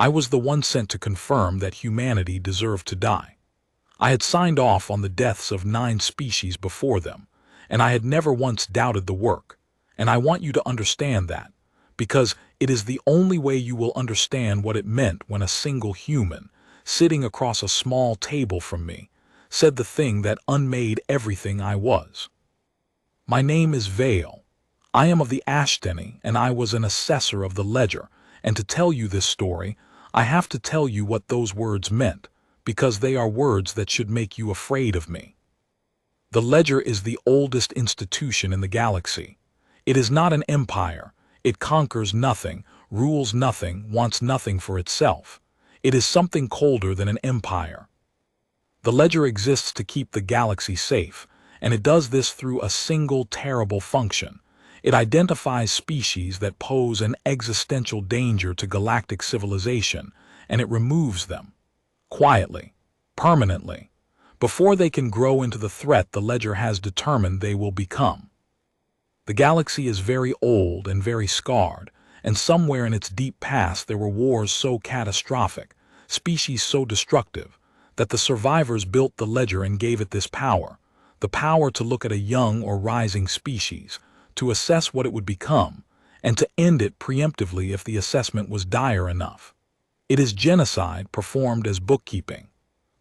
I was the one sent to confirm that humanity deserved to die. I had signed off on the deaths of 9 species before them, and I had never once doubted the work. And I want you to understand that, because it is the only way you will understand what it meant when a single human, sitting across a small table from me, said the thing that unmade everything I was. My name is Veyl. I am of the Ashteni, and I was an assessor of the ledger, and to tell you this story, I have to tell you what those words meant, because they are words that should make you afraid of me. The ledger is the oldest institution in the galaxy. It is not an empire. It conquers nothing, rules nothing, wants nothing for itself. It is something colder than an empire. The ledger exists to keep the galaxy safe, and it does this through a single terrible function. It identifies species that pose an existential danger to galactic civilization, and it removes them. Quietly, permanently, before they can grow into the threat the ledger has determined they will become. The galaxy is very old and very scarred, and somewhere in its deep past there were wars so catastrophic, species so destructive, that the survivors built the ledger and gave it this power, the power to look at a young or rising species, to assess what it would become, and to end it preemptively if the assessment was dire enough. It is genocide performed as bookkeeping.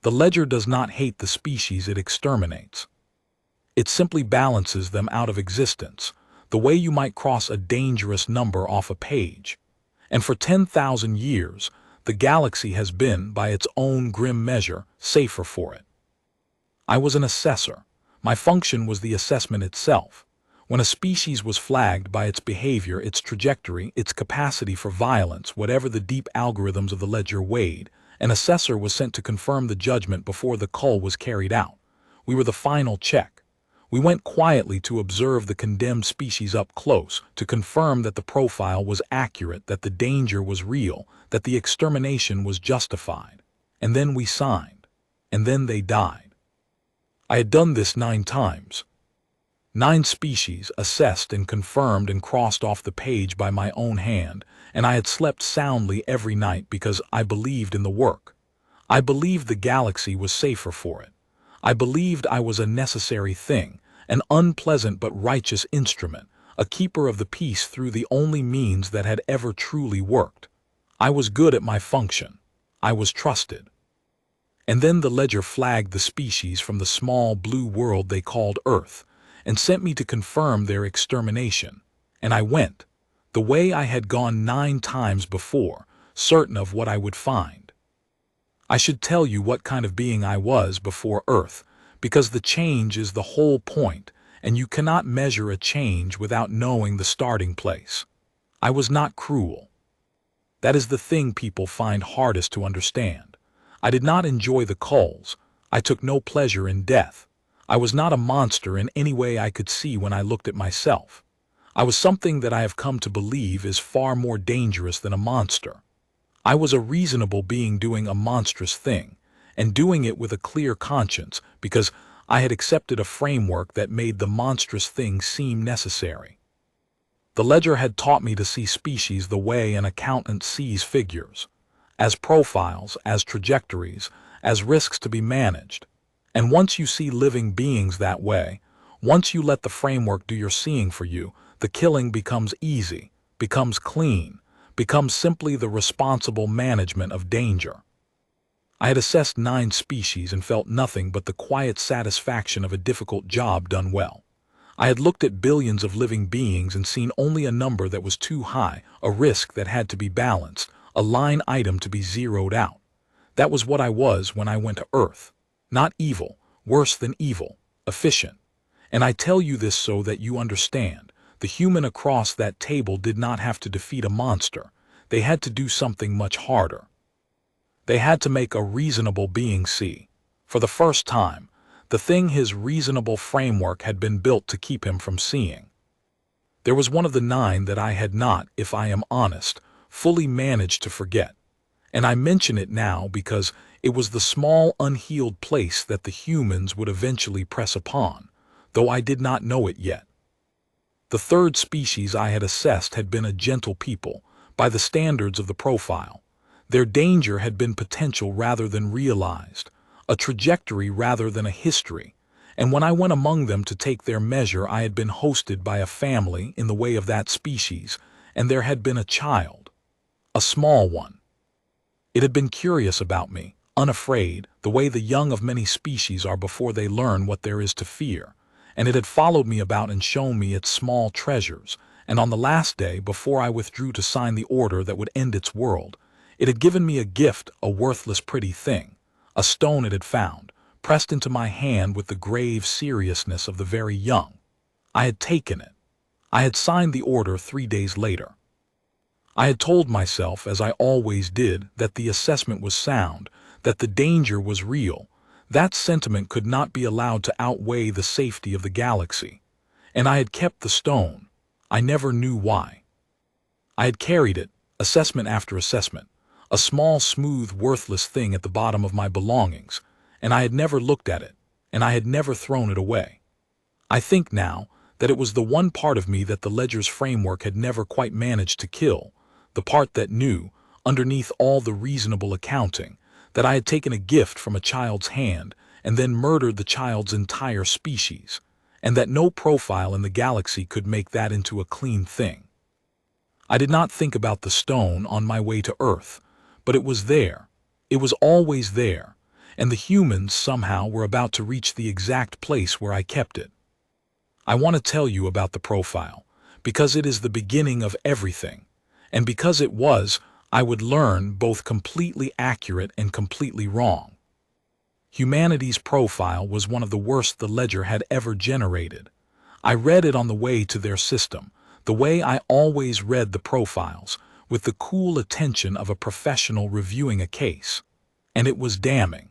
The ledger does not hate the species it exterminates. It simply balances them out of existence, the way you might cross a dangerous number off a page. And for 10,000 years, the galaxy has been, by its own grim measure, safer for it. I was an assessor. My function was the assessment itself. When a species was flagged by its behavior, its trajectory, its capacity for violence, whatever the deep algorithms of the ledger weighed, an assessor was sent to confirm the judgment before the cull was carried out. We were the final check. We went quietly to observe the condemned species up close, to confirm that the profile was accurate, that the danger was real, that the extermination was justified. And then we signed. And then they died. I had done this 9 times. 9 species assessed and confirmed and crossed off the page by my own hand, and I had slept soundly every night because I believed in the work. I believed the galaxy was safer for it. I believed I was a necessary thing, an unpleasant but righteous instrument, a keeper of the peace through the only means that had ever truly worked. I was good at my function. I was trusted. And then the ledger flagged the species from the small blue world they called Earth, and sent me to confirm their extermination. And I went, the way I had gone 9 times before, certain of what I would find. I should tell you what kind of being I was before Earth, because the change is the whole point, and you cannot measure a change without knowing the starting place. I was not cruel. That is the thing people find hardest to understand. I did not enjoy the culls. I took no pleasure in death. I was not a monster in any way I could see when I looked at myself. I was something that I have come to believe is far more dangerous than a monster. I was a reasonable being doing a monstrous thing, and doing it with a clear conscience because I had accepted a framework that made the monstrous thing seem necessary. The ledger had taught me to see species the way an accountant sees figures, as profiles, as trajectories, as risks to be managed. And once you see living beings that way, once you let the framework do your seeing for you, the killing becomes easy, becomes clean, becomes simply the responsible management of danger. I had assessed 9 species and felt nothing but the quiet satisfaction of a difficult job done well. I had looked at billions of living beings and seen only a number that was too high, a risk that had to be balanced, a line item to be zeroed out. That was what I was when I went to Earth. Not evil, worse than evil, efficient. And I tell you this so that you understand. The human across that table did not have to defeat a monster. They had to do something much harder. They had to make a reasonable being see, for the first time, the thing his reasonable framework had been built to keep him from seeing. There was one of the 9 that I had not, if I am honest, fully managed to forget. And I mention it now because it was the small unhealed place that the humans would eventually press upon, though I did not know it yet. The 3rd species I had assessed had been a gentle people, by the standards of the profile. Their danger had been potential rather than realized, a trajectory rather than a history, and when I went among them to take their measure, I had been hosted by a family in the way of that species, and there had been a child, a small one. It had been curious about me, unafraid, the way the young of many species are before they learn what there is to fear, and it had followed me about and shown me its small treasures, and on the last day, before I withdrew to sign the order that would end its world, it had given me a gift, a worthless pretty thing, a stone it had found, pressed into my hand with the grave seriousness of the very young. I had taken it. I had signed the order 3 days later. I had told myself, as I always did, that the assessment was sound, that the danger was real. That sentiment could not be allowed to outweigh the safety of the galaxy. And I had kept the stone. I never knew why. I had carried it, assessment after assessment, a small, smooth, worthless thing at the bottom of my belongings, and I had never looked at it, and I had never thrown it away. I think now that it was the one part of me that the ledger's framework had never quite managed to kill, the part that knew, underneath all the reasonable accounting, that I had taken a gift from a child's hand and then murdered the child's entire species, and that no profile in the galaxy could make that into a clean thing. I did not think about the stone on my way to Earth, but it was there. It was always there, and the humans somehow were about to reach the exact place where I kept it. I want to tell you about the profile, because it is the beginning of everything, and because it was, I would learn, both completely accurate and completely wrong. Humanity's profile was one of the worst the ledger had ever generated. I read it on the way to their system, the way I always read the profiles, with the cool attention of a professional reviewing a case. And it was damning.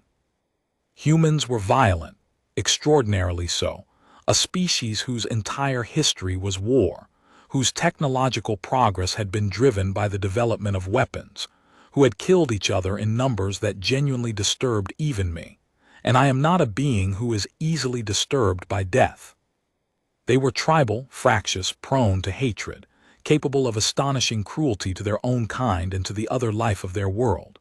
Humans were violent, extraordinarily so, a species whose entire history was war, whose technological progress had been driven by the development of weapons, who had killed each other in numbers that genuinely disturbed even me, and I am not a being who is easily disturbed by death. They were tribal, fractious, prone to hatred, capable of astonishing cruelty to their own kind and to the other life of their world.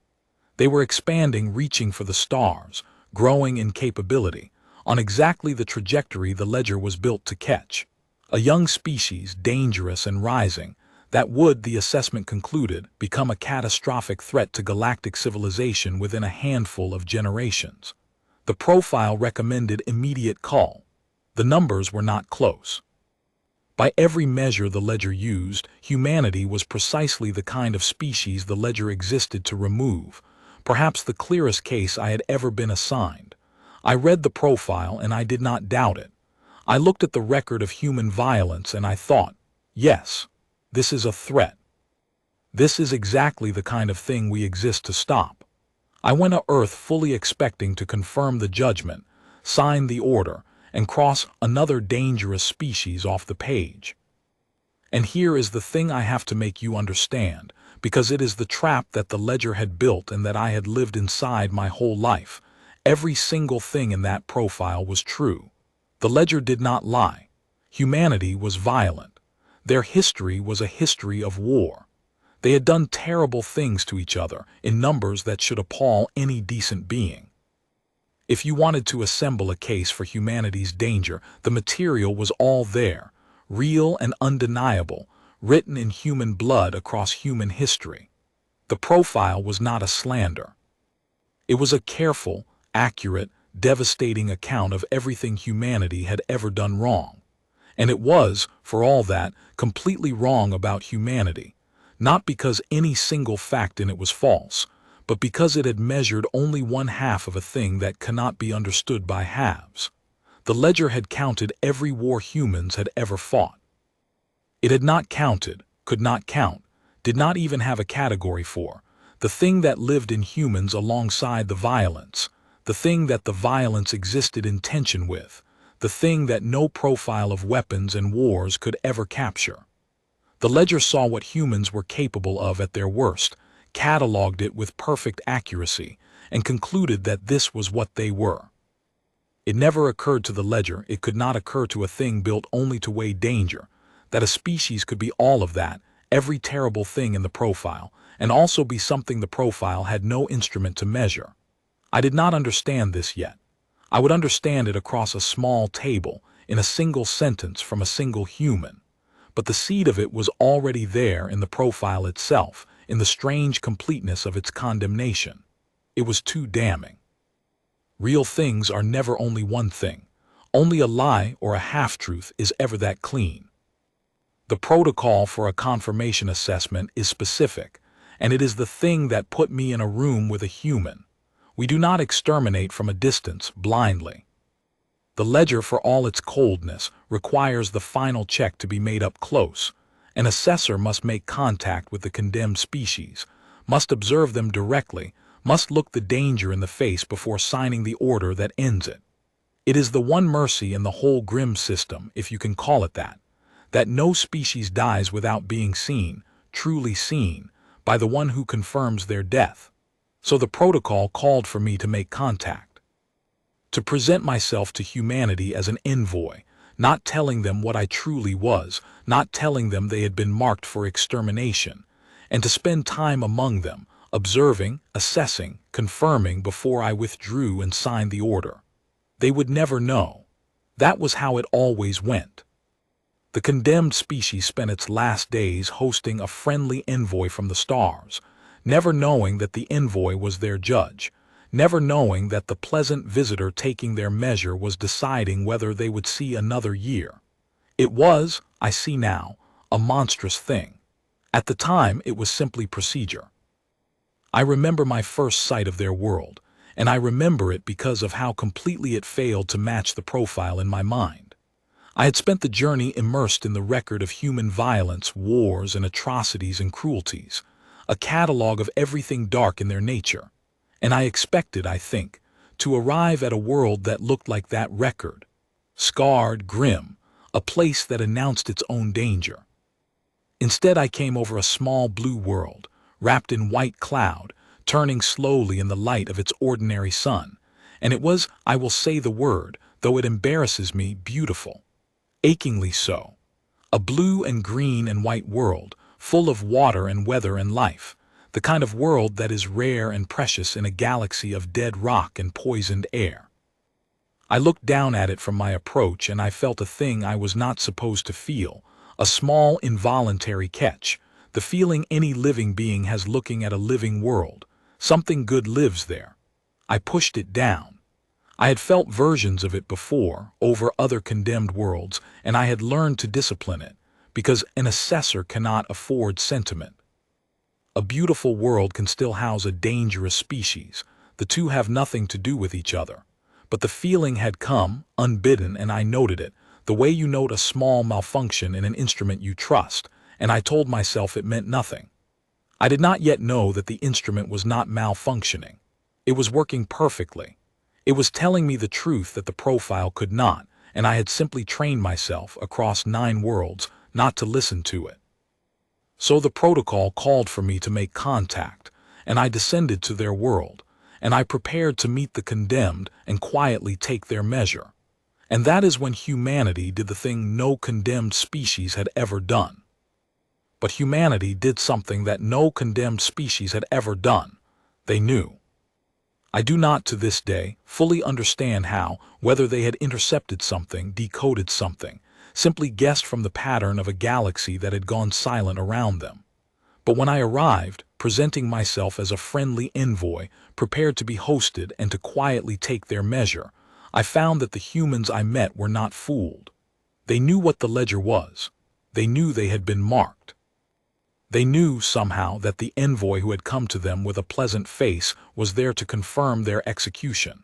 They were expanding, reaching for the stars, growing in capability, on exactly the trajectory the ledger was built to catch. A young species, dangerous and rising, that would, the assessment concluded, become a catastrophic threat to galactic civilization within a handful of generations. The profile recommended immediate call. The numbers were not close. By every measure the ledger used, humanity was precisely the kind of species the ledger existed to remove, perhaps the clearest case I had ever been assigned. I read the profile and I did not doubt it. I looked at the record of human violence and I thought, yes, this is a threat. This is exactly the kind of thing we exist to stop. I went to Earth fully expecting to confirm the judgment, sign the order, and cross another dangerous species off the page. And here is the thing I have to make you understand, because it is the trap that the ledger had built and that I had lived inside my whole life. Every single thing in that profile was true. The ledger did not lie. Humanity was violent. Their history was a history of war. They had done terrible things to each other in numbers that should appall any decent being. If you wanted to assemble a case for humanity's danger, the material was all there, real and undeniable, written in human blood across human history. The profile was not a slander. It was a careful, accurate, devastating account of everything humanity had ever done wrong. And it was, for all that, completely wrong about humanity, not because any single fact in it was false, but because it had measured only one half of a thing that cannot be understood by halves. The ledger had counted every war humans had ever fought. It had not counted, could not count, did not even have a category for, the thing that lived in humans alongside the violence, the thing that the violence existed in tension with, the thing that no profile of weapons and wars could ever capture. The ledger saw what humans were capable of at their worst, catalogued it with perfect accuracy, and concluded that this was what they were. It never occurred to the ledger, it could not occur to a thing built only to weigh danger, that a species could be all of that every terrible thing in the profile, and also be something the profile had no instrument to measure. I did not understand this yet. I would understand it across a small table, in a single sentence from a single human. But the seed of it was already there in the profile itself, in the strange completeness of its condemnation. It was too damning. Real things are never only one thing. Only a lie or a half-truth is ever that clean. The protocol for a confirmation assessment is specific, and it is the thing that put me in a room with a human. We do not exterminate from a distance, blindly. The ledger, for all its coldness, requires the final check to be made up close. An assessor must make contact with the condemned species, must observe them directly, must look the danger in the face before signing the order that ends it. It is the one mercy in the whole grim system, if you can call it that no species dies without being seen, truly seen, by the one who confirms their death. So the protocol called for me to make contact, to present myself to humanity as an envoy, not telling them what I truly was, not telling them they had been marked for extermination, and to spend time among them, observing, assessing, confirming before I withdrew and signed the order. They would never know. That was how it always went. The condemned species spent its last days hosting a friendly envoy from the stars, never knowing that the envoy was their judge, never knowing that the pleasant visitor taking their measure was deciding whether they would see another year. It was, I see now, a monstrous thing. At the time, it was simply procedure. I remember my first sight of their world, and I remember it because of how completely it failed to match the profile in my mind. I had spent the journey immersed in the record of human violence, wars, and atrocities and cruelties, a catalog of everything dark in their nature. And I expected, I think, to arrive at a world that looked like that record, scarred, grim, a place that announced its own danger. Instead, I came over a small blue world, wrapped in white cloud, turning slowly in the light of its ordinary sun, and it was, I will say the word, though it embarrasses me, beautiful. Achingly so. A blue and green and white world, full of water and weather and life, the kind of world that is rare and precious in a galaxy of dead rock and poisoned air. I looked down at it from my approach, and I felt a thing I was not supposed to feel, a small involuntary catch, the feeling any living being has looking at a living world. Something good lives there. I pushed it down. I had felt versions of it before, over other condemned worlds, and I had learned to discipline it, because an assessor cannot afford sentiment. A beautiful world can still house a dangerous species. The two have nothing to do with each other. But the feeling had come, unbidden, and I noted it, the way you note a small malfunction in an instrument you trust, and I told myself it meant nothing. I did not yet know that the instrument was not malfunctioning. It was working perfectly. It was telling me the truth that the profile could not, and I had simply trained myself across 9 worlds not to listen to it. So the protocol called for me to make contact, and I descended to their world, and I prepared to meet the condemned and quietly take their measure. And that is when humanity did the thing no condemned species had ever done. But humanity did something that no condemned species had ever done. They knew. I do not to this day fully understand how, whether they had intercepted something, decoded something, simply guessed from the pattern of a galaxy that had gone silent around them. But when I arrived, presenting myself as a friendly envoy, prepared to be hosted and to quietly take their measure, I found that the humans I met were not fooled. They knew what the ledger was. They knew they had been marked. They knew, somehow, that the envoy who had come to them with a pleasant face was there to confirm their execution.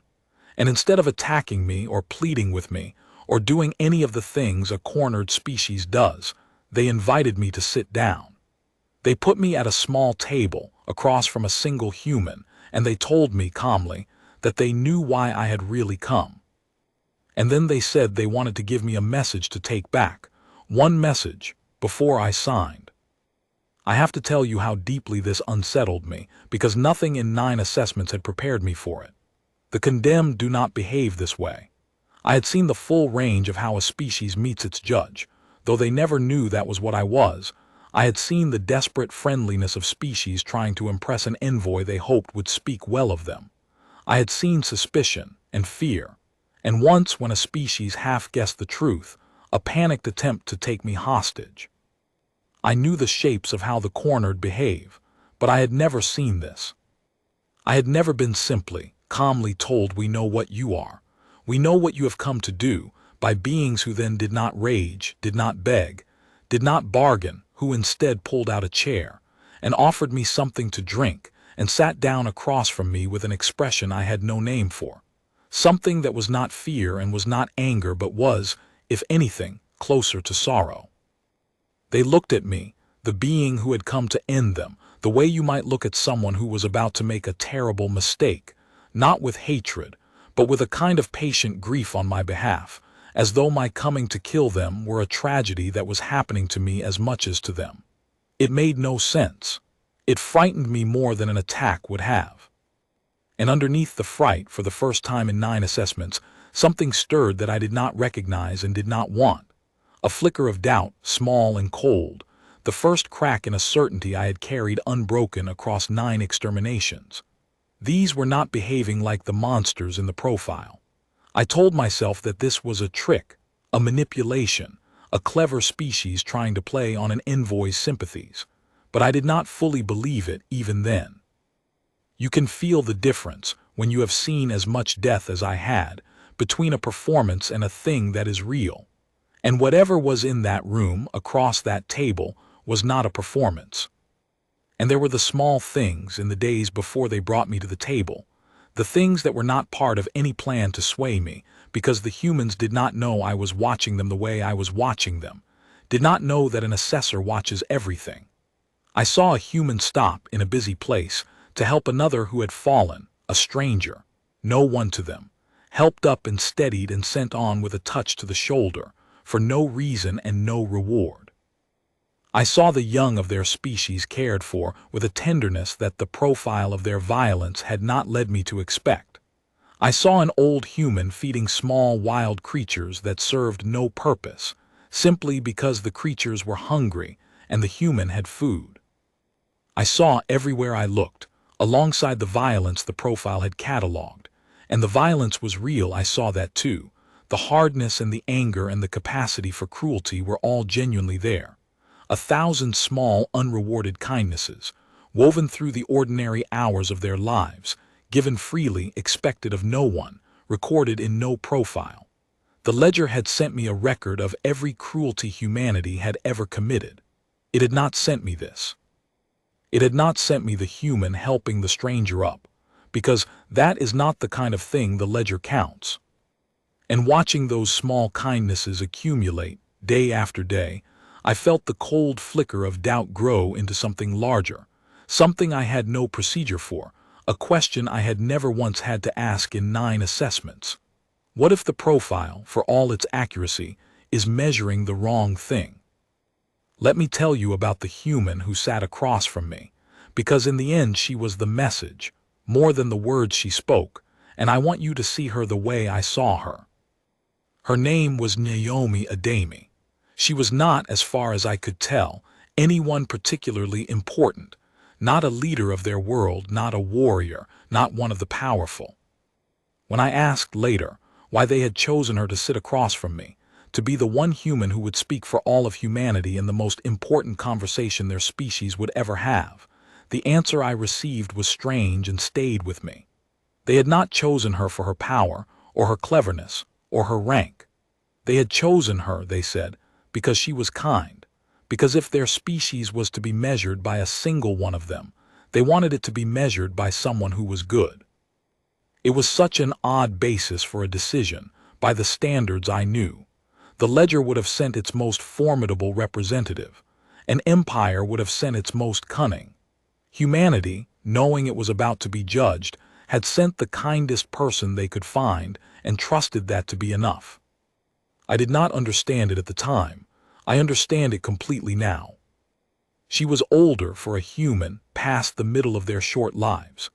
And instead of attacking me or pleading with me, or doing any of the things a cornered species does, they invited me to sit down. They put me at a small table, across from a single human, and they told me calmly that they knew why I had really come. And then they said they wanted to give me a message to take back, one message, before I signed. I have to tell you how deeply this unsettled me, because nothing in 9 assessments had prepared me for it. The condemned do not behave this way. I had seen the full range of how a species meets its judge, though they never knew that was what I was. I had seen the desperate friendliness of species trying to impress an envoy they hoped would speak well of them. I had seen suspicion and fear, and once when a species half-guessed the truth, a panicked attempt to take me hostage. I knew the shapes of how the cornered behave, but I had never seen this. I had never been simply, calmly told, "We know what you are. We know what you have come to do," by beings who then did not rage, did not beg, did not bargain, who instead pulled out a chair and offered me something to drink and sat down across from me with an expression I had no name for. Something that was not fear and was not anger, but was, if anything, closer to sorrow. They looked at me, the being who had come to end them, the way you might look at someone who was about to make a terrible mistake, not with hatred, but with a kind of patient grief on my behalf, as though my coming to kill them were a tragedy that was happening to me as much as to them. It made no sense. It frightened me more than an attack would have. And underneath the fright, for the first time in 9 assessments, something stirred that I did not recognize and did not want. A flicker of doubt, small and cold, the first crack in a certainty I had carried unbroken across 9 exterminations. These were not behaving like the monsters in the profile. I told myself that this was a trick, a manipulation, a clever species trying to play on an envoy's sympathies, but I did not fully believe it even then. You can feel the difference, when you have seen as much death as I had, between a performance and a thing that is real. And whatever was in that room, across that table, was not a performance. And there were the small things in the days before they brought me to the table, the things that were not part of any plan to sway me, because the humans did not know I was watching them the way I was watching them, did not know that an assessor watches everything. I saw a human stop in a busy place to help another who had fallen, a stranger, no one to them, helped up and steadied and sent on with a touch to the shoulder, for no reason and no reward. I saw the young of their species cared for with a tenderness that the profile of their violence had not led me to expect. I saw an old human feeding small wild creatures that served no purpose, simply because the creatures were hungry and the human had food. I saw everywhere I looked, alongside the violence the profile had catalogued, and the violence was real. I saw that too. The hardness and the anger and the capacity for cruelty were all genuinely there. 1,000 small, unrewarded kindnesses, woven through the ordinary hours of their lives, given freely, expected of no one, recorded in no profile. The ledger had sent me a record of every cruelty humanity had ever committed. It had not sent me this. It had not sent me the human helping the stranger up, because that is not the kind of thing the ledger counts. And watching those small kindnesses accumulate, day after day, I felt the cold flicker of doubt grow into something larger, something I had no procedure for, a question I had never once had to ask in 9 assessments. What if the profile, for all its accuracy, is measuring the wrong thing? Let me tell you about the human who sat across from me, because in the end she was the message, more than the words she spoke, and I want you to see her the way I saw her. Her name was Naomi Ademi. She was not, as far as I could tell, anyone particularly important, not a leader of their world, not a warrior, not one of the powerful. When I asked later why they had chosen her to sit across from me, to be the one human who would speak for all of humanity in the most important conversation their species would ever have, the answer I received was strange and stayed with me. They had not chosen her for her power, or her cleverness, or her rank. They had chosen her, they said, because she was kind, because if their species was to be measured by a single one of them, they wanted it to be measured by someone who was good. It was such an odd basis for a decision, by the standards I knew. The ledger would have sent its most formidable representative. An empire would have sent its most cunning. Humanity, knowing it was about to be judged, had sent the kindest person they could find and trusted that to be enough. I did not understand it at the time. I understand it completely now. She was older for a human, past the middle of their short lives.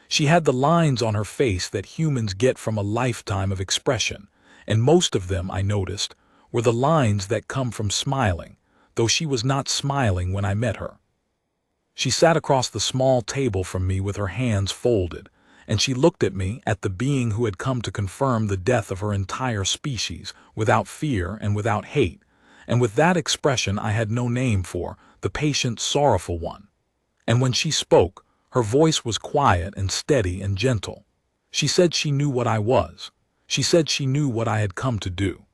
She had the lines on her face that humans get from a lifetime of expression, and most of them, I noticed, were the lines that come from smiling, though she was not smiling when I met her. She sat across the small table from me with her hands folded, and she looked at me, at the being who had come to confirm the death of her entire species, without fear and without hate, and with that expression I had no name for, the patient, sorrowful one. And when she spoke, her voice was quiet and steady and gentle. She said she knew what I was. She said she knew what I had come to do.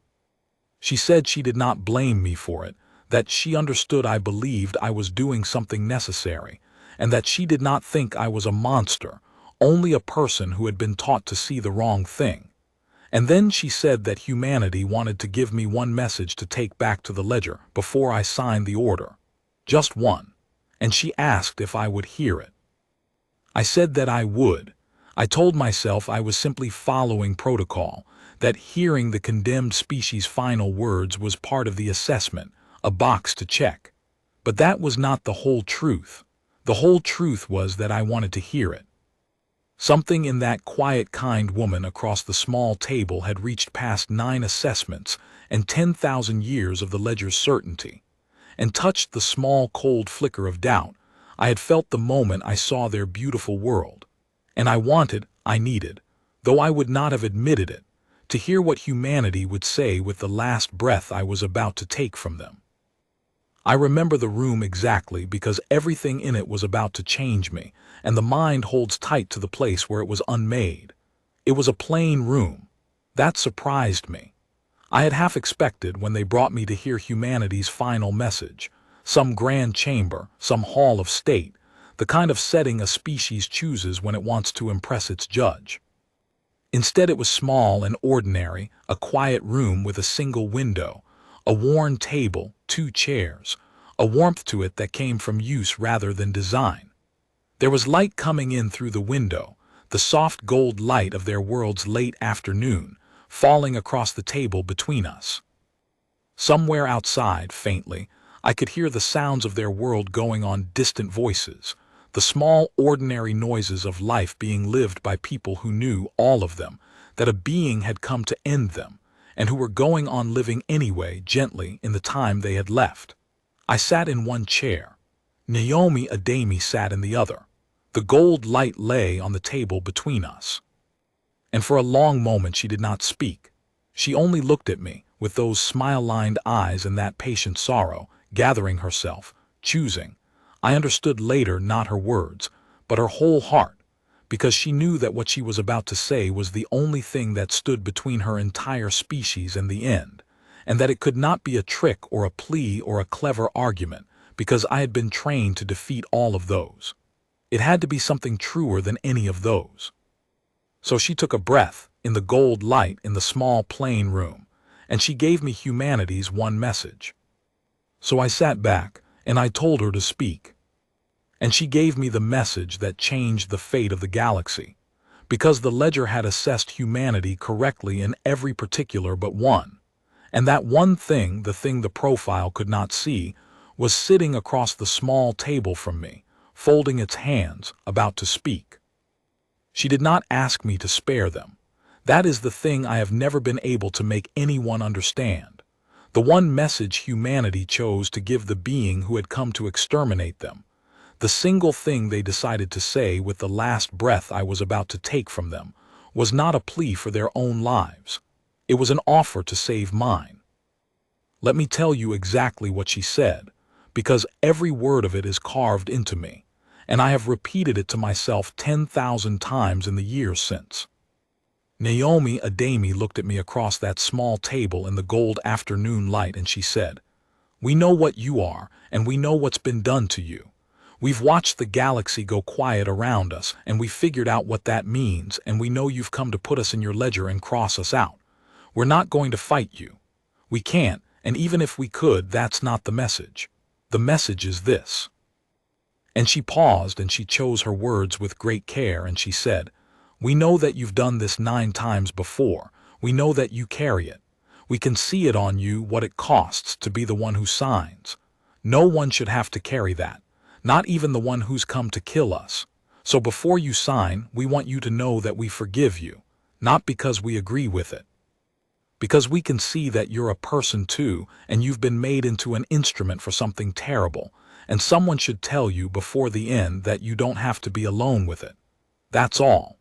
She said she did not blame me for it, that she understood I believed I was doing something necessary, and that she did not think I was a monster, only a person who had been taught to see the wrong thing. And then she said that humanity wanted to give me one message to take back to the ledger before I signed the order. Just one. And she asked if I would hear it. I said that I would. I told myself I was simply following protocol, that hearing the condemned species' final words was part of the assessment, a box to check. But that was not the whole truth. The whole truth was that I wanted to hear it. Something in that quiet, kind woman across the small table had reached past 9 assessments and 10,000 years of the ledger's certainty, and touched the small, cold flicker of doubt I had felt the moment I saw their beautiful world. And I needed, though I would not have admitted it, to hear what humanity would say with the last breath I was about to take from them. I remember the room exactly because everything in it was about to change me, and the mind holds tight to the place where it was unmade. It was a plain room. That surprised me. I had half expected when they brought me to hear humanity's final message, some grand chamber, some hall of state, the kind of setting a species chooses when it wants to impress its judge. Instead, it was small and ordinary, a quiet room with a single window, a worn table, 2 chairs, a warmth to it that came from use rather than design. There was light coming in through the window, the soft gold light of their world's late afternoon, falling across the table between us. Somewhere outside, faintly, I could hear the sounds of their world going on, distant voices, the small, ordinary noises of life being lived by people who knew, all of them, that a being had come to end them, and who were going on living anyway, gently, in the time they had left. I sat in one chair. Naomi Adami sat in the other. The gold light lay on the table between us. And for a long moment she did not speak. She only looked at me, with those smile-lined eyes and that patient sorrow, gathering herself, choosing. I understood later not her words, but her whole heart, because she knew that what she was about to say was the only thing that stood between her entire species and the end, and that it could not be a trick or a plea or a clever argument, because I had been trained to defeat all of those. It had to be something truer than any of those. So she took a breath, in the gold light in the small plain room, and she gave me humanity's one message. So I sat back, and I told her to speak. And she gave me the message that changed the fate of the galaxy, because the ledger had assessed humanity correctly in every particular but one. And that one thing, the thing the profile could not see, was sitting across the small table from me, folding its hands, about to speak. She did not ask me to spare them. That is the thing I have never been able to make anyone understand. The one message humanity chose to give the being who had come to exterminate them, the single thing they decided to say with the last breath I was about to take from them, was not a plea for their own lives. It was an offer to save mine. Let me tell you exactly what she said, because every word of it is carved into me, and I have repeated it to myself 10,000 times in the years since. Naomi Adami looked at me across that small table in the gold afternoon light, and she said, "We know what you are, and we know what's been done to you. We've watched the galaxy go quiet around us, and we figured out what that means, and we know you've come to put us in your ledger and cross us out. We're not going to fight you. We can't, and even if we could, that's not the message. The message is this." And she paused, and she chose her words with great care, and she said, "We know that you've done this 9 times before. We know that you carry it. We can see it on you, what it costs to be the one who signs. No one should have to carry that, not even the one who's come to kill us. So before you sign, we want you to know that we forgive you, not because we agree with it." Because we can see that you're a person too, and you've been made into an instrument for something terrible, and someone should tell you before the end that you don't have to be alone with it. That's all.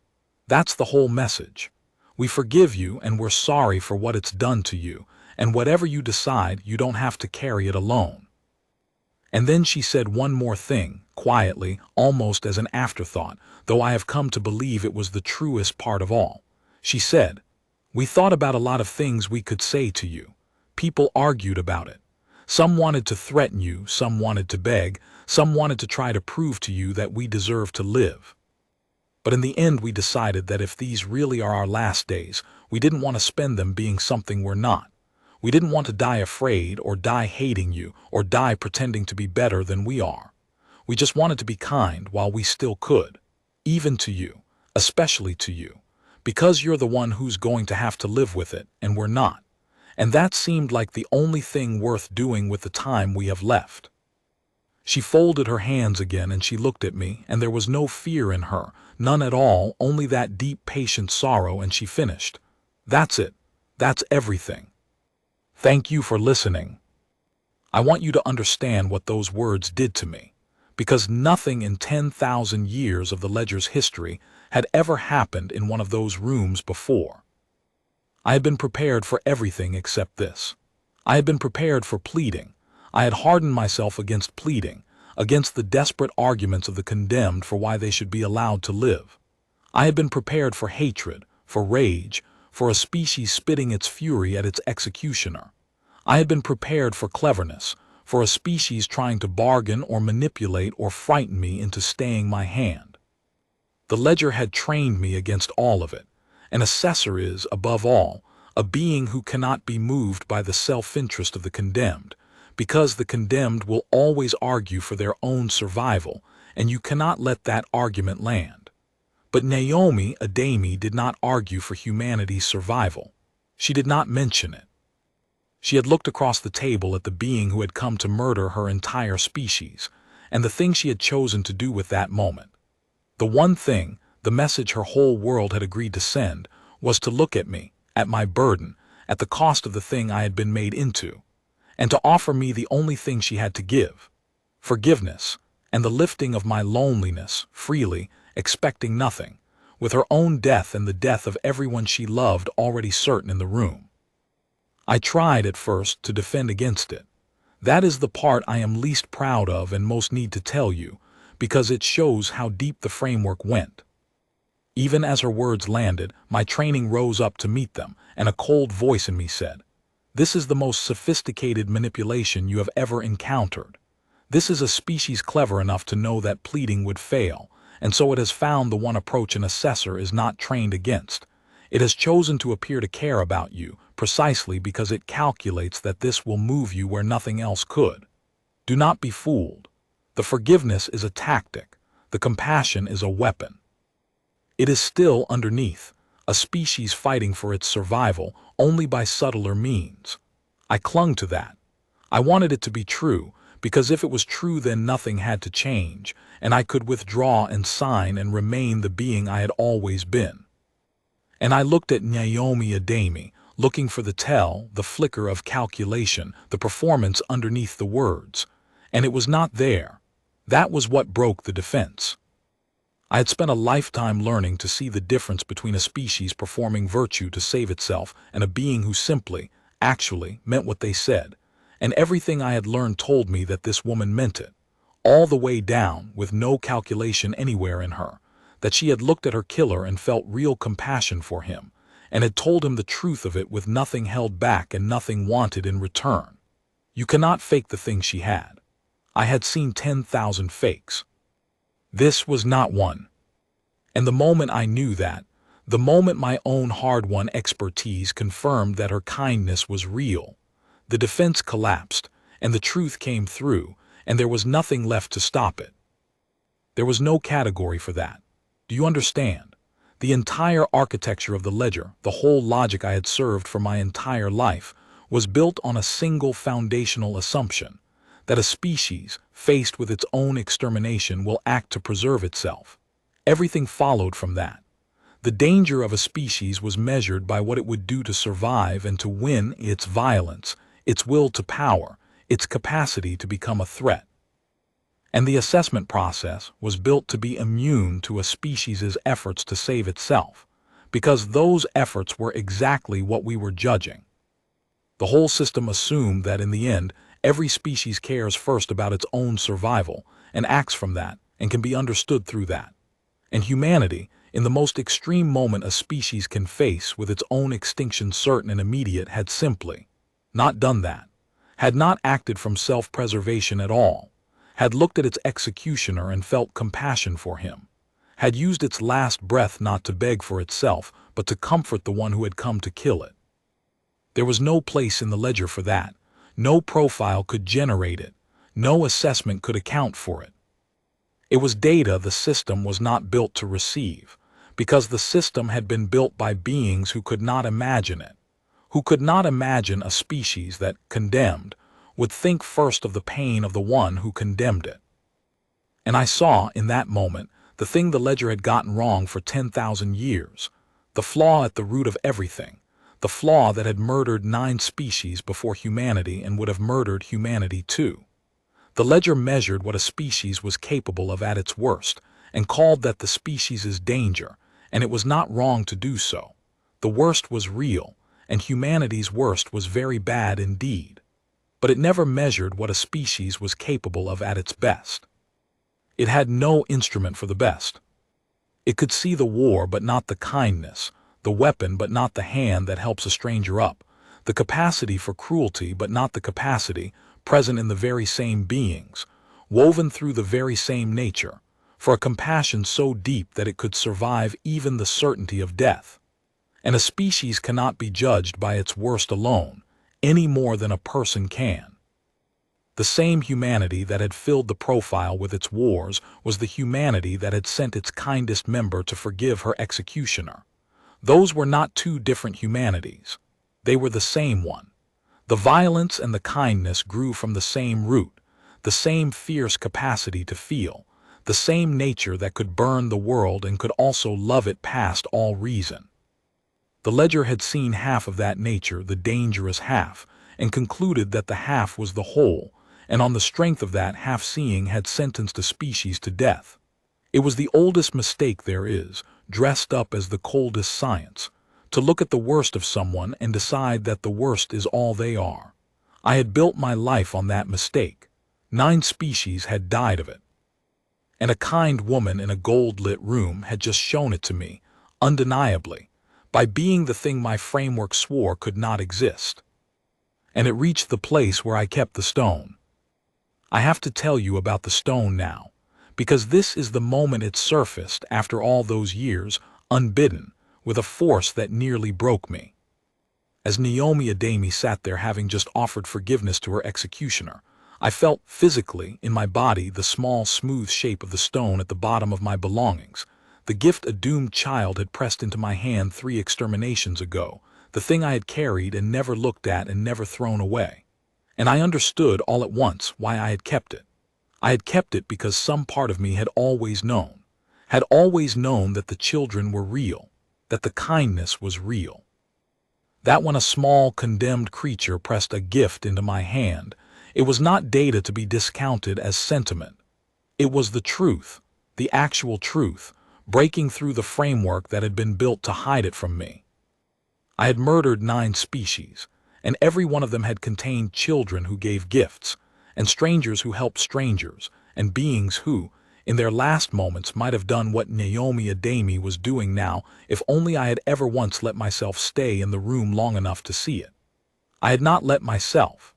That's the whole message. We forgive you and we're sorry for what it's done to you, and whatever you decide, you don't have to carry it alone. And then she said one more thing, quietly, almost as an afterthought, though I have come to believe it was the truest part of all. She said, "We thought about a lot of things we could say to you. People argued about it. Some wanted to threaten you, some wanted to beg, some wanted to try to prove to you that we deserve to live. But in the end we decided that if these really are our last days, we didn't want to spend them being something we're not. We didn't want to die afraid or die hating you or die pretending to be better than we are. We just wanted to be kind while we still could, even to you, especially to you, because you're the one who's going to have to live with it and we're not. And that seemed like the only thing worth doing with the time we have left." She folded her hands again and she looked at me, and there was no fear in her, none at all, only that deep patient sorrow, and she finished, "That's it. That's everything. Thank you for listening. I want you to understand what those words did to me, because nothing in 10,000 years of the Ledger's history had ever happened in one of those rooms before. I had been prepared for everything except this. I had been prepared for pleading. I had hardened myself against pleading, against the desperate arguments of the condemned for why they should be allowed to live. I had been prepared for hatred, for rage, for a species spitting its fury at its executioner. I had been prepared for cleverness, for a species trying to bargain or manipulate or frighten me into staying my hand. The Ledger had trained me against all of it. An assessor is, above all, a being who cannot be moved by the self-interest of the condemned, because the condemned will always argue for their own survival, and you cannot let that argument land. But Naomi Adami did not argue for humanity's survival. She did not mention it. She had looked across the table at the being who had come to murder her entire species, and the thing she had chosen to do with that moment. The one thing, the message her whole world had agreed to send, was to look at me, at my burden, at the cost of the thing I had been made into, and to offer me the only thing she had to give, forgiveness, and the lifting of my loneliness, freely, expecting nothing, with her own death and the death of everyone she loved already certain in the room. I tried at first to defend against it. That is the part I am least proud of and most need to tell you, because it shows how deep the framework went. Even as her words landed, my training rose up to meet them, and a cold voice in me said, "This is the most sophisticated manipulation you have ever encountered. This is a species clever enough to know that pleading would fail, and so it has found the one approach an assessor is not trained against. It has chosen to appear to care about you, precisely because it calculates that this will move you where nothing else could. Do not be fooled. The forgiveness is a tactic. The compassion is a weapon. It is still underneath, a species fighting for its survival only by subtler means. I clung to that. I wanted it to be true, because if it was true then nothing had to change, and I could withdraw and sign and remain the being I had always been. And I looked at Naomi Adami, looking for the tell, the flicker of calculation, the performance underneath the words, and it was not there. That was what broke the defense. I had spent a lifetime learning to see the difference between a species performing virtue to save itself and a being who simply, actually, meant what they said, and everything I had learned told me that this woman meant it, all the way down, with no calculation anywhere in her, that she had looked at her killer and felt real compassion for him, and had told him the truth of it with nothing held back and nothing wanted in return. You cannot fake the thing she had. I had seen 10,000 fakes. This was not one. And the moment I knew that, the moment my own hard-won expertise confirmed that her kindness was real, the defense collapsed, and the truth came through, and there was nothing left to stop it. There was no category for that. Do you understand? The entire architecture of the Ledger, the whole logic I had served for my entire life, was built on a single foundational assumption, that a species, faced with its own extermination, will act to preserve itself. Everything followed from that. The danger of a species was measured by what it would do to survive and to win: its violence, its will to power, its capacity to become a threat. And the assessment process was built to be immune to a species' efforts to save itself, because those efforts were exactly what we were judging. The whole system assumed that in the end, every species cares first about its own survival and acts from that and can be understood through that. And humanity, in the most extreme moment a species can face with its own extinction certain and immediate, had simply not done that, had not acted from self-preservation at all, had looked at its executioner and felt compassion for him, had used its last breath not to beg for itself, but to comfort the one who had come to kill it. There was no place in the ledger for that. No profile could generate it. No assessment could account for it. It was data the system was not built to receive, because the system had been built by beings who could not imagine it, who could not imagine a species that, condemned, would think first of the pain of the one who condemned it. And I saw, in that moment, the thing the ledger had gotten wrong for 10,000 years, the flaw at the root of everything, the flaw that had murdered 9 species before humanity and would have murdered humanity too. The ledger measured what a species was capable of at its worst, and called that the species' danger, and it was not wrong to do so. The worst was real, and humanity's worst was very bad indeed. But it never measured what a species was capable of at its best. It had no instrument for the best. It could see the war but not the kindness, the weapon but not the hand that helps a stranger up, the capacity for cruelty but not the capacity, present in the very same beings, woven through the very same nature, for a compassion so deep that it could survive even the certainty of death. And a species cannot be judged by its worst alone, any more than a person can. The same humanity that had filled the profile with its wars was the humanity that had sent its kindest member to forgive her executioner. Those were not two different humanities. They were the same one. The violence and the kindness grew from the same root, the same fierce capacity to feel, the same nature that could burn the world and could also love it past all reason. The ledger had seen half of that nature, the dangerous half, and concluded that the half was the whole, and on the strength of that half-seeing had sentenced a species to death. It was the oldest mistake there is, dressed up as the coldest science, to look at the worst of someone and decide that the worst is all they are. I had built my life on that mistake. 9 species had died of it. And a kind woman in a gold-lit room had just shown it to me, undeniably, by being the thing my framework swore could not exist. And it reached the place where I kept the stone. I have to tell you about the stone now, because this is the moment it surfaced after all those years, unbidden, with a force that nearly broke me. As Naomi Ademi sat there having just offered forgiveness to her executioner, I felt physically, in my body, the small, smooth shape of the stone at the bottom of my belongings, the gift a doomed child had pressed into my hand 3 exterminations ago, the thing I had carried and never looked at and never thrown away. And I understood all at once why I had kept it. I had kept it because some part of me had always known that the children were real, that the kindness was real. That when a small, condemned creature pressed a gift into my hand, it was not data to be discounted as sentiment. It was the truth, the actual truth, breaking through the framework that had been built to hide it from me. I had murdered 9 species, and every one of them had contained children who gave gifts, and strangers who helped strangers, and beings who, in their last moments, might have done what Naomi Ademi was doing now if only I had ever once let myself stay in the room long enough to see it. I had not let myself.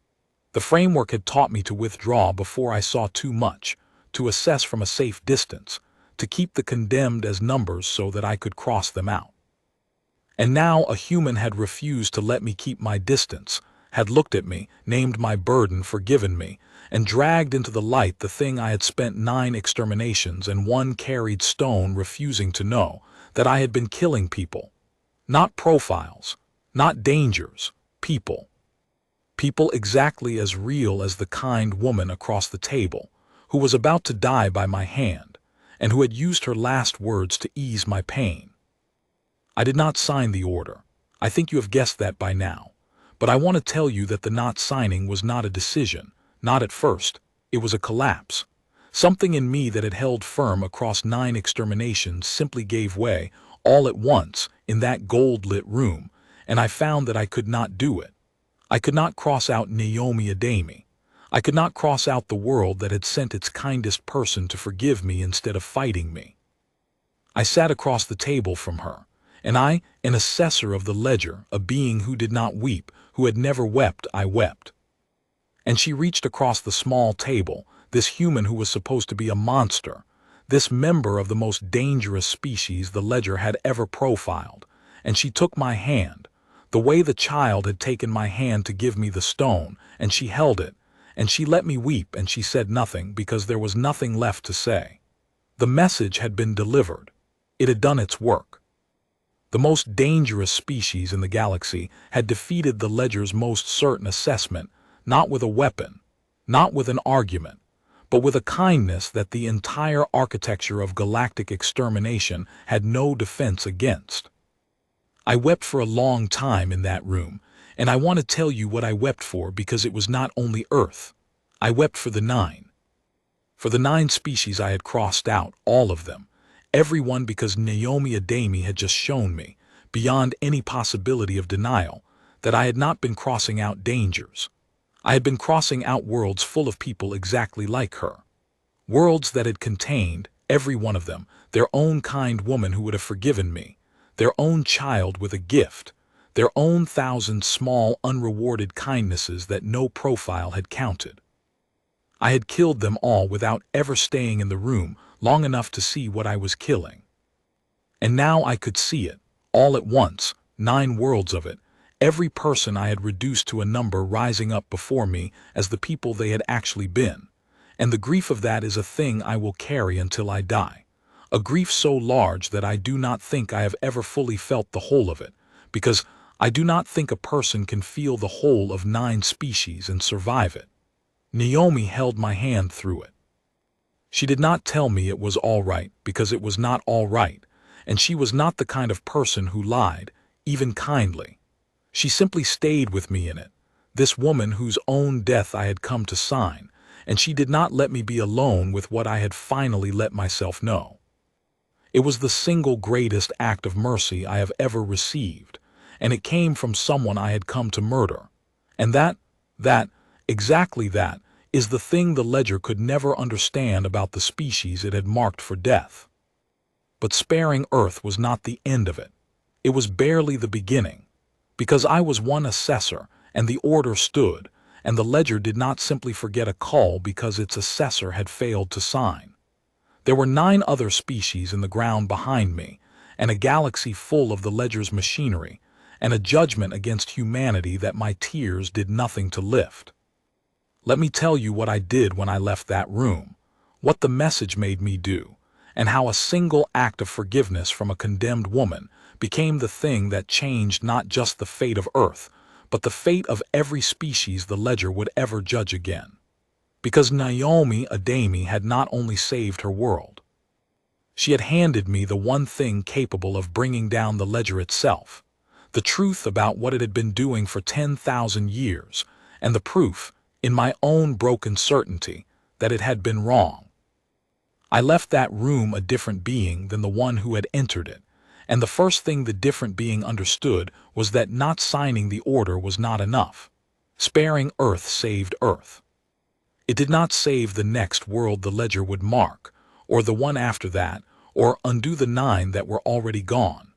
The framework had taught me to withdraw before I saw too much, to assess from a safe distance, to keep the condemned as numbers so that I could cross them out. And now a human had refused to let me keep my distance, had looked at me, named my burden, forgiven me, and dragged into the light the thing I had spent 9 exterminations and 1 carried stone refusing to know, that I had been killing people. Not profiles, not dangers, people. People exactly as real as the kind woman across the table, who was about to die by my hand, and who had used her last words to ease my pain. I did not sign the order. I think you have guessed that by now. But I want to tell you that the not signing was not a decision, not at first. It was a collapse. Something in me that had held firm across 9 exterminations simply gave way, all at once, in that gold-lit room, and I found that I could not do it. I could not cross out Naomi Ademi. I could not cross out the world that had sent its kindest person to forgive me instead of fighting me. I sat across the table from her, and I, an assessor of the ledger, a being who did not weep, who had never wept, I wept. And she reached across the small table, this human who was supposed to be a monster, this member of the most dangerous species the ledger had ever profiled, and she took my hand, the way the child had taken my hand to give me the stone, and she held it, and she let me weep, and she said nothing because there was nothing left to say. The message had been delivered. It had done its work. The most dangerous species in the galaxy had defeated the ledger's most certain assessment, not with a weapon, not with an argument, but with a kindness that the entire architecture of galactic extermination had no defense against. I wept for a long time in that room, and I want to tell you what I wept for because it was not only Earth. I wept for the 9. For the 9 species I had crossed out, all of them, everyone, because Naomi Ademi had just shown me, beyond any possibility of denial, that I had not been crossing out dangers. I had been crossing out worlds full of people exactly like her. Worlds that had contained, every one of them, their own kind woman who would have forgiven me, their own child with a gift, their own 1,000 small unrewarded kindnesses that no profile had counted. I had killed them all without ever staying in the room long enough to see what I was killing. And now I could see it, all at once, 9 worlds of it, every person I had reduced to a number rising up before me as the people they had actually been. And the grief of that is a thing I will carry until I die. A grief so large that I do not think I have ever fully felt the whole of it, because I do not think a person can feel the whole of 9 species and survive it. Naomi held my hand through it. She did not tell me it was all right, because it was not all right, and she was not the kind of person who lied, even kindly. She simply stayed with me in it, this woman whose own death I had come to sign, and she did not let me be alone with what I had finally let myself know. It was the single greatest act of mercy I have ever received, and it came from someone I had come to murder. And exactly that, is the thing the ledger could never understand about the species it had marked for death. But sparing Earth was not the end of it. It was barely the beginning. Because I was one assessor, and the order stood, and the ledger did not simply forget a call because its assessor had failed to sign. There were 9 other species in the ground behind me, and a galaxy full of the ledger's machinery, and a judgment against humanity that my tears did nothing to lift. Let me tell you what I did when I left that room, what the message made me do, and how a single act of forgiveness from a condemned woman became the thing that changed not just the fate of Earth, but the fate of every species the ledger would ever judge again. Because Naomi Ademi had not only saved her world. She had handed me the one thing capable of bringing down the ledger itself, the truth about what it had been doing for 10,000 years, and the proof, in my own broken certainty, that it had been wrong. I left that room a different being than the one who had entered it, and the first thing the different being understood was that not signing the order was not enough. Sparing Earth saved Earth. It did not save the next world the ledger would mark, or the one after that, or undo the 9 that were already gone.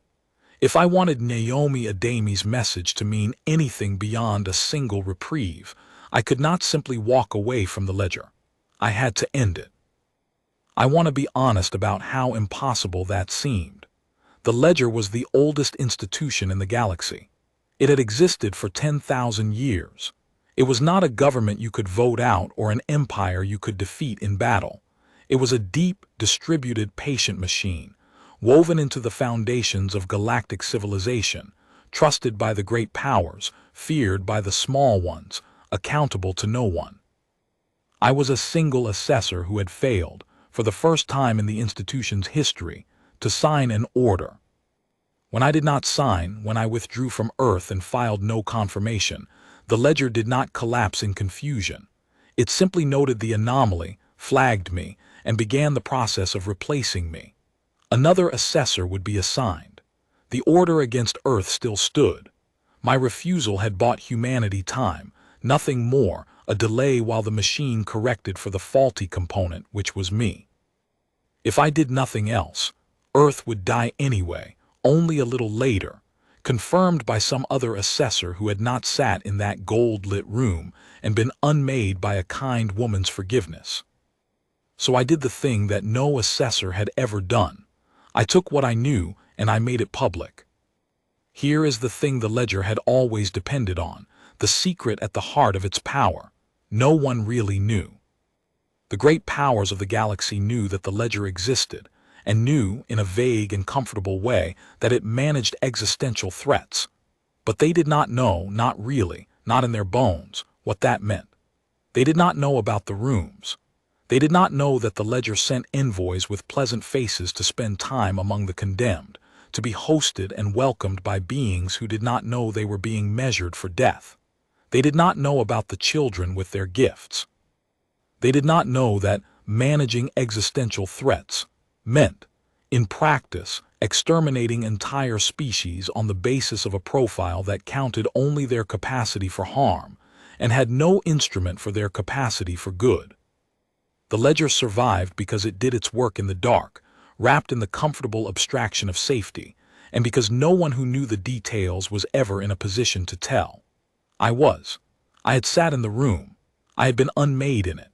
If I wanted Naomi Ademi's message to mean anything beyond a single reprieve, I could not simply walk away from the ledger. I had to end it. I want to be honest about how impossible that seemed. The ledger was the oldest institution in the galaxy. It had existed for 10,000 years. It was not a government you could vote out or an empire you could defeat in battle. It was a deep, distributed, patient machine, woven into the foundations of galactic civilization, trusted by the great powers, feared by the small ones, accountable to no one. I was a single assessor who had failed, for the first time in the institution's history, to sign an order. When I did not sign, when I withdrew from Earth and filed no confirmation, the ledger did not collapse in confusion. It simply noted the anomaly, flagged me, and began the process of replacing me. Another assessor would be assigned. The order against Earth still stood. My refusal had bought humanity time, nothing more, a delay while the machine corrected for the faulty component, which was me. If I did nothing else, Earth would die anyway, only a little later, confirmed by some other assessor who had not sat in that gold-lit room and been unmade by a kind woman's forgiveness. So I did the thing that no assessor had ever done. I took what I knew and I made it public. Here is the thing the ledger had always depended on, the secret at the heart of its power. No one really knew. The great powers of the galaxy knew that the ledger existed, and knew, in a vague and comfortable way, that it managed existential threats. But they did not know, not really, not in their bones, what that meant. They did not know about the rooms. They did not know that the ledger sent envoys with pleasant faces to spend time among the condemned, to be hosted and welcomed by beings who did not know they were being measured for death. They did not know about the children with their gifts. They did not know that managing existential threats meant, in practice, exterminating entire species on the basis of a profile that counted only their capacity for harm and had no instrument for their capacity for good. The ledger survived because it did its work in the dark, wrapped in the comfortable abstraction of safety, and because no one who knew the details was ever in a position to tell. I was. I had sat in the room. I had been unmade in it.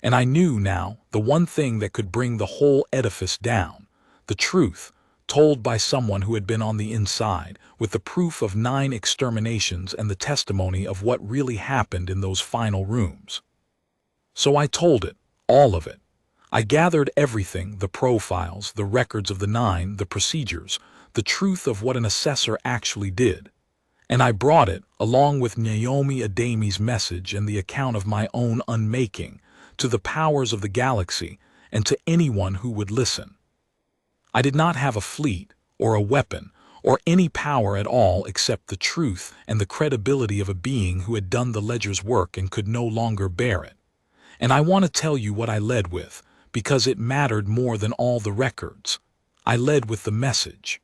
And I knew now the one thing that could bring the whole edifice down, the truth, told by someone who had been on the inside, with the proof of 9 exterminations and the testimony of what really happened in those final rooms. So I told it, all of it. I gathered everything, the profiles, the records of the 9, the procedures, the truth of what an assessor actually did. And I brought it, along with Naomi Adami's message and the account of my own unmaking, to the powers of the galaxy and to anyone who would listen. I did not have a fleet, or a weapon, or any power at all except the truth and the credibility of a being who had done the ledger's work and could no longer bear it. And I want to tell you what I led with, because it mattered more than all the records. I led with the message.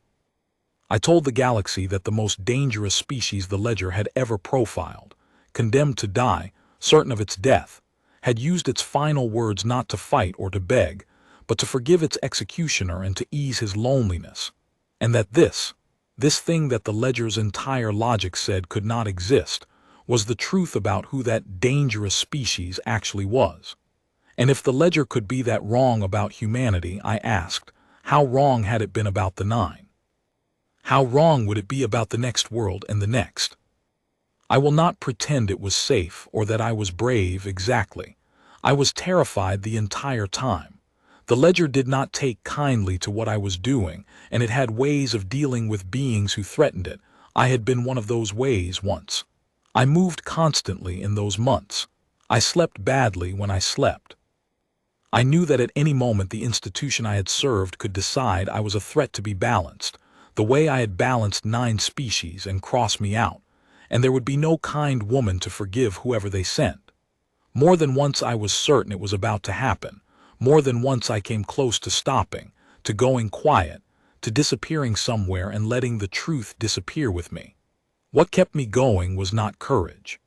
I told the galaxy that the most dangerous species the ledger had ever profiled, condemned to die, certain of its death, had used its final words not to fight or to beg, but to forgive its executioner and to ease his loneliness, and that this thing that the ledger's entire logic said could not exist, was the truth about who that dangerous species actually was. And if the ledger could be that wrong about humanity, I asked, how wrong had it been about the 9? How wrong would it be about the next world and the next? I will not pretend it was safe or that I was brave exactly. I was terrified the entire time. The ledger did not take kindly to what I was doing, and it had ways of dealing with beings who threatened it. I had been one of those ways once. I moved constantly in those months. I slept badly when I slept. I knew that at any moment the institution I had served could decide I was a threat to be balanced, the way I had balanced 9 species, and cross me out, and there would be no kind woman to forgive whoever they sent. More than once I was certain it was about to happen. More than once I came close to stopping, to going quiet, to disappearing somewhere and letting the truth disappear with me. What kept me going was not courage.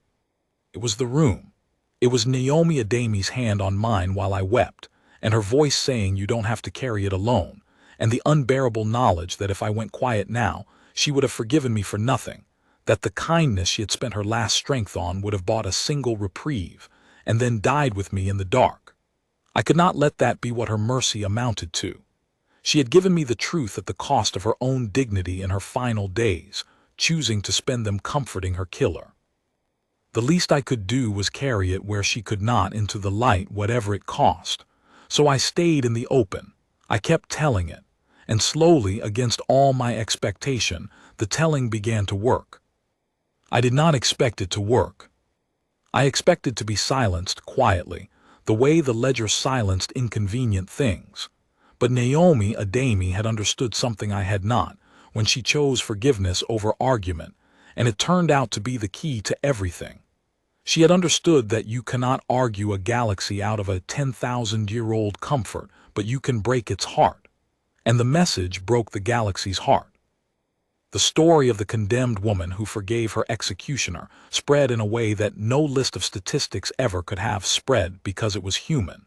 It was the room. It was Naomi Adami's hand on mine while I wept, and her voice saying you don't have to carry it alone, and the unbearable knowledge that if I went quiet now, she would have forgiven me for nothing, that the kindness she had spent her last strength on would have bought a single reprieve, and then died with me in the dark. I could not let that be what her mercy amounted to. She had given me the truth at the cost of her own dignity in her final days, choosing to spend them comforting her killer. The least I could do was carry it where she could not into the light, whatever it cost. So I stayed in the open. I kept telling it, and slowly, against all my expectation, the telling began to work. I did not expect it to work. I expected to be silenced quietly, the way the ledger silenced inconvenient things. But Naomi Adami had understood something I had not, when she chose forgiveness over argument, and it turned out to be the key to everything. She had understood that you cannot argue a galaxy out of a 10,000-year-old comfort, but you can break its heart. And the message broke the galaxy's heart. The story of the condemned woman who forgave her executioner spread in a way that no list of statistics ever could have spread, because it was human,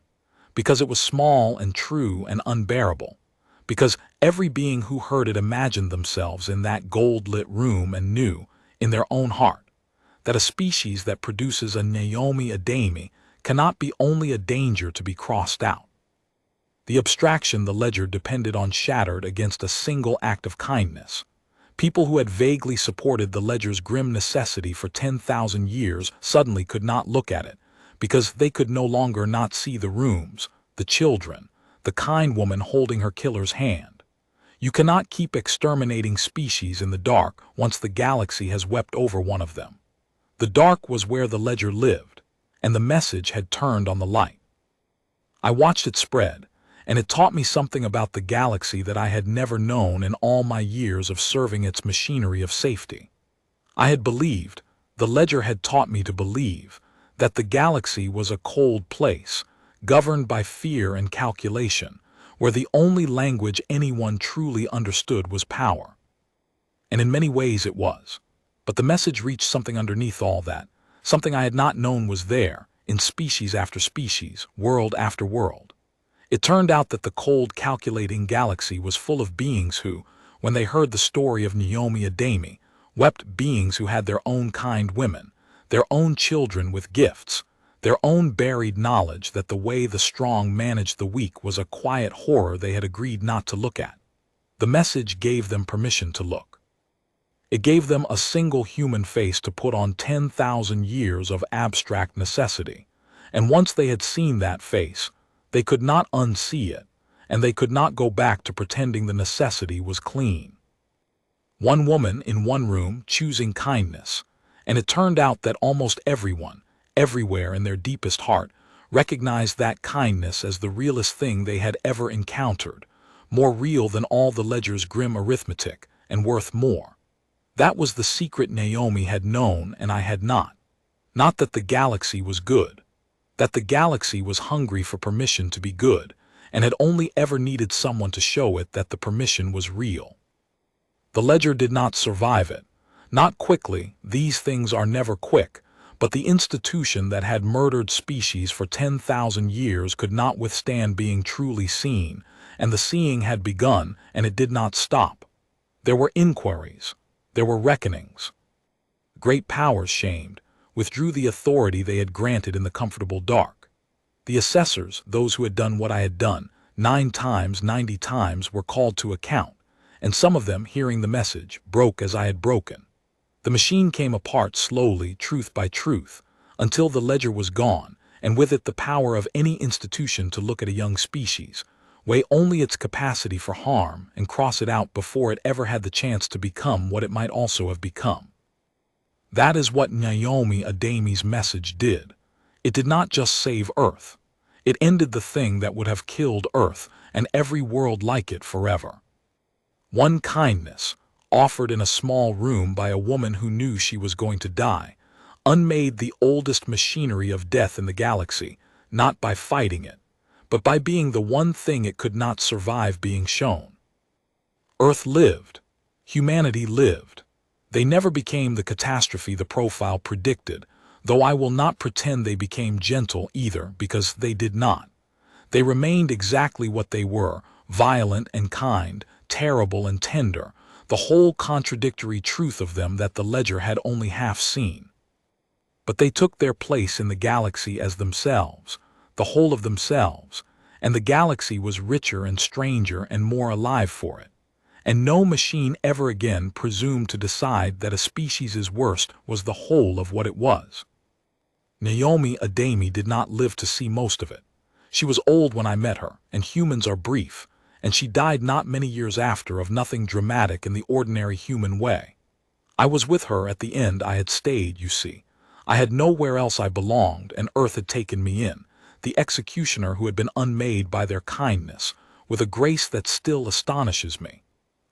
because it was small and true and unbearable, because every being who heard it imagined themselves in that gold-lit room and knew, in their own heart, that a species that produces a Naomi Ademi cannot be only a danger to be crossed out. The abstraction the ledger depended on shattered against a single act of kindness. People who had vaguely supported the ledger's grim necessity for 10,000 years suddenly could not look at it, because they could no longer not see the rooms, the children, the kind woman holding her killer's hand. You cannot keep exterminating species in the dark once the galaxy has wept over one of them. The dark was where the ledger lived, and the message had turned on the light. I watched it spread, and it taught me something about the galaxy that I had never known in all my years of serving its machinery of safety. I had believed, the ledger had taught me to believe, that the galaxy was a cold place, governed by fear and calculation, where the only language anyone truly understood was power. And in many ways it was. But the message reached something underneath all that, something I had not known was there, in species after species, world after world. It turned out that the cold, calculating galaxy was full of beings who, when they heard the story of Naomi Ademi, wept, beings who had their own kind women, their own children with gifts, their own buried knowledge that the way the strong managed the weak was a quiet horror they had agreed not to look at. The message gave them permission to look. It gave them a single human face to put on 10,000 years of abstract necessity, and once they had seen that face, they could not unsee it, and they could not go back to pretending the necessity was clean. One woman in one room choosing kindness, and it turned out that almost everyone, everywhere in their deepest heart, recognized that kindness as the realest thing they had ever encountered, more real than all the ledger's grim arithmetic, and worth more. That was the secret Naomi had known and I had not. Not that the galaxy was good. That the galaxy was hungry for permission to be good, and had only ever needed someone to show it that the permission was real. The ledger did not survive it. Not quickly, these things are never quick, but the institution that had murdered species for 10,000 years could not withstand being truly seen, and the seeing had begun, and it did not stop. There were inquiries. There were reckonings. Great powers, shamed, withdrew the authority they had granted in the comfortable dark. The assessors, those who had done what I had done, 9 times, 90 times, were called to account, and some of them, hearing the message, broke as I had broken. The machine came apart slowly, truth by truth, until the ledger was gone, and with it the power of any institution to look at a young species, weigh only its capacity for harm, and cross it out before it ever had the chance to become what it might also have become. That is what Naomi Ademi's message did. It did not just save Earth. It ended the thing that would have killed Earth and every world like it forever. One kindness, offered in a small room by a woman who knew she was going to die, unmade the oldest machinery of death in the galaxy, not by fighting it, but by being the one thing it could not survive being shown. Earth lived. Humanity lived. They never became the catastrophe the profile predicted, though I will not pretend they became gentle either, because they did not. They remained exactly what they were, violent and kind, terrible and tender, the whole contradictory truth of them that the ledger had only half seen. But they took their place in the galaxy as themselves, the whole of themselves, and the galaxy was richer and stranger and more alive for it. And no machine ever again presumed to decide that a species' worst was the whole of what it was. Naomi Ademi did not live to see most of it. She was old when I met her, and humans are brief, and she died not many years after of nothing dramatic in the ordinary human way. I was with her at the end. I had stayed, you see. I had nowhere else I belonged, and Earth had taken me in, the executioner who had been unmade by their kindness, with a grace that still astonishes me.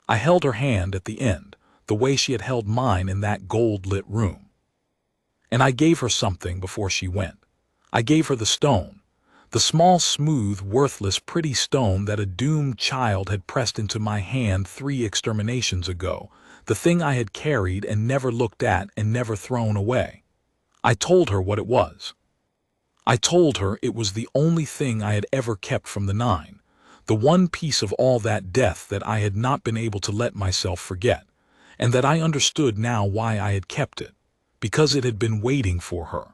I held her hand at the end, the way she had held mine in that gold-lit room. And I gave her something before she went. I gave her the stone, the small, smooth, worthless, pretty stone that a doomed child had pressed into my hand 3 exterminations ago, the thing I had carried and never looked at and never thrown away. I told her what it was. I told her it was the only thing I had ever kept from the 9, the one piece of all that death that I had not been able to let myself forget, and that I understood now why I had kept it, because it had been waiting for her.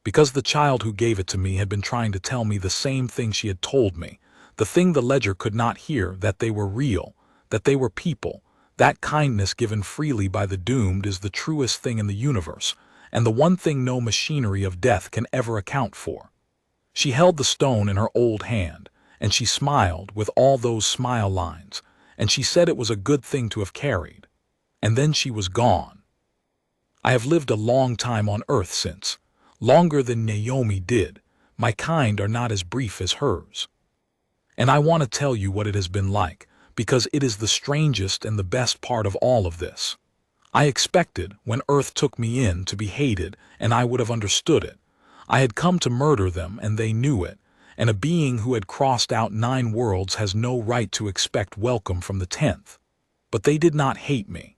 Because the child who gave it to me had been trying to tell me the same thing she had told me, the thing the ledger could not hear, that they were real, that they were people, that kindness given freely by the doomed is the truest thing in the universe, and the one thing no machinery of death can ever account for. She held the stone in her old hand, and she smiled with all those smile lines, and she said it was a good thing to have carried. And then she was gone. I have lived a long time on earth since, longer than Naomi did. My kind are not as brief as hers. And I want to tell you what it has been like, because it is the strangest and the best part of all of this. I expected, when Earth took me in, to be hated, and I would have understood it. I had come to murder them, and they knew it, and a being who had crossed out 9 worlds has no right to expect welcome from the 10th. But they did not hate me.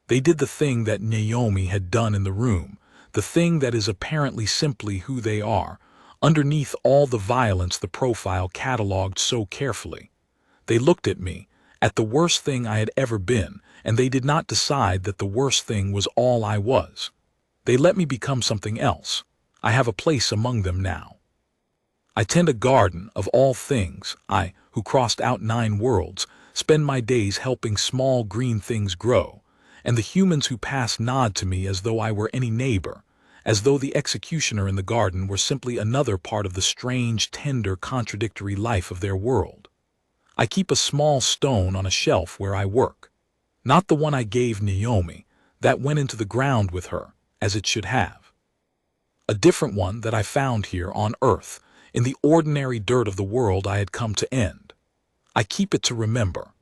They did the thing that Naomi had done in the room, the thing that is apparently simply who they are, underneath all the violence the profile cataloged so carefully. They looked at me, at the worst thing I had ever been, and they did not decide that the worst thing was all I was. They let me become something else. I have a place among them now. I tend a garden of all things. I, who crossed out 9 worlds, spend my days helping small green things grow, and the humans who pass nod to me as though I were any neighbor, as though the executioner in the garden were simply another part of the strange, tender, contradictory life of their world. I keep a small stone on a shelf where I work. Not the one I gave Naomi, that went into the ground with her, as it should have. A different one that I found here on earth, in the ordinary dirt of the world I had come to end. I keep it to remember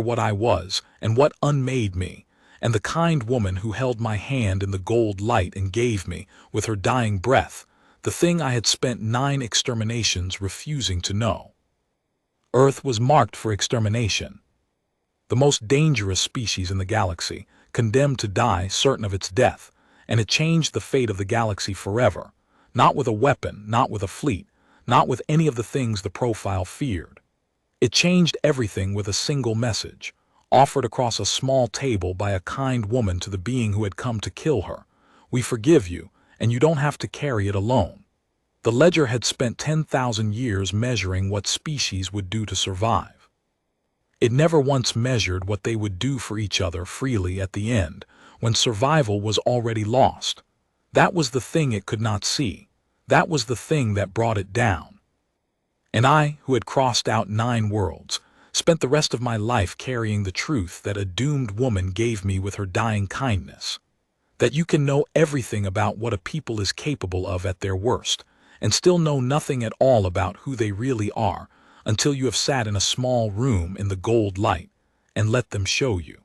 what I was and what unmade me, and the kind woman who held my hand in the gold light and gave me, with her dying breath, the thing I had spent 9 exterminations refusing to know. Earth was marked for extermination. The most dangerous species in the galaxy, condemned to die, certain of its death, and it changed the fate of the galaxy forever, not with a weapon, not with a fleet, not with any of the things the profile feared. It changed everything with a single message, offered across a small table by a kind woman to the being who had come to kill her. We forgive you, and you don't have to carry it alone. The ledger had spent 10,000 years measuring what species would do to survive. It never once measured what they would do for each other freely at the end, when survival was already lost. That was the thing it could not see. That was the thing that brought it down. And I, who had crossed out 9 worlds, spent the rest of my life carrying the truth that a doomed woman gave me with her dying kindness. That you can know everything about what a people is capable of at their worst, and still know nothing at all about who they really are, until you have sat in a small room in the gold light and let them show you.